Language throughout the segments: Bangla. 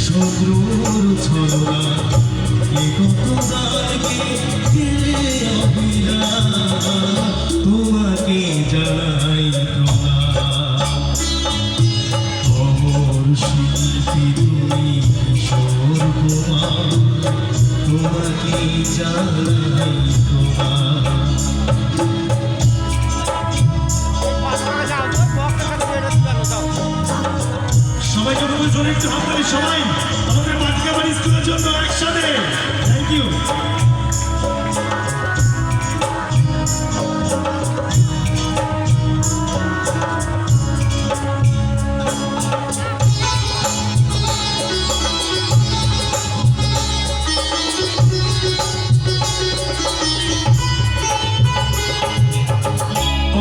শত্রুর ছলনা এ কত গানকে ঘিরে অভিলাষ তোমাকে জানাই প্রণাম অমর শিল্পী তুমি কিশোর কুমার তোমাকে জানাই প্রণাম সবাইকে বলবো জোরে একটু হাততালি সবাই আমাদের পাটিকাবাড়ি স্কুলের জন্য একসাথে থ্যাংক ইউ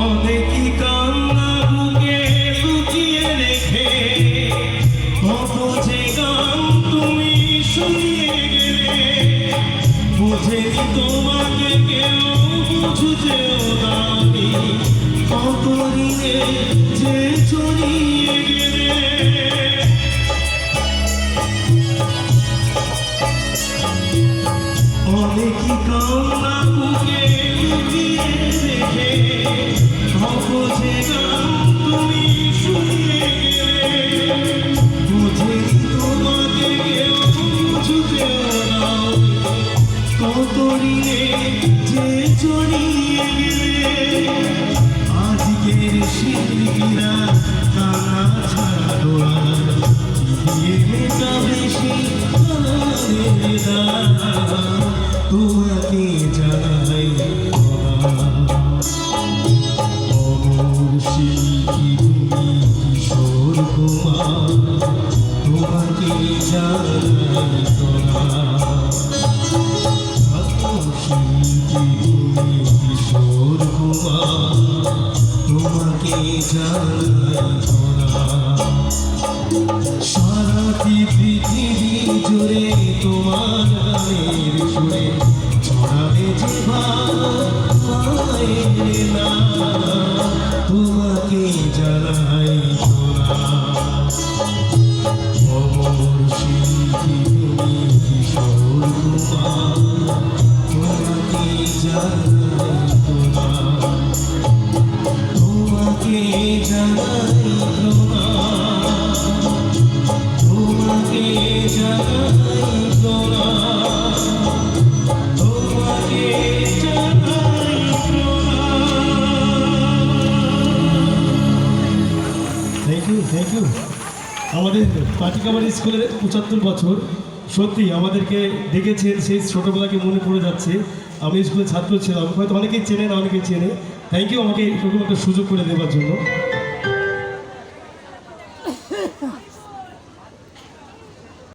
অনেকই কান্না বুকে লুকিয়ে রেখে কত যে গান তুমি শুনিয়ে গেলে বোঝেনি তোমাকে কেউ বুঝতেও দামি কত ঋণে যে ছড়িয়ে গেলে অনেকই কান্না বুকে লুকিয়ে রেখে কত যে গান তুমি শুনিয়ে গেলে বুঝেনি তোমাকে কেউ বুঝতেও দামি কত ঋণে যে ছড়িয়ে গেলে আজকের শিল্পীরা কান্না ছাড়ো আর দিয়ে মেটাবে সেই তোমাকে জানাই অমর শিল্পী তুমি কিশোর কুমার তোমাকে জানাই শিল্পী তুমি কিশোর কুমার তোমাকে জানাই সারাটি পৃথিবী জুড়ে তোমার গানের সুরে ছড়াবে যে ভালোবাসার নাম তোমাকে জানাই অমর শিল্পী তুমি কিশোর কুমার তোমাকে জানাই তোমাকে জানাই তোমাকে জানাই প্রণাম তোমাকে জানাই থ্যাংক ইউ আমাদের পাটিকাবাড়ি স্কুলের ৭৫ বছর সত্যি আমাদেরকে দেখেছেন সেই ছোটোবেলাকে মনে পড়ে যাচ্ছে আমি স্কুলের ছাত্র ছিলাম হয়তো অনেকেই চেনে না অনেকেই চেনে থ্যাংক ইউ আমাকে এরকম একটা সুযোগ করে দেওয়ার জন্য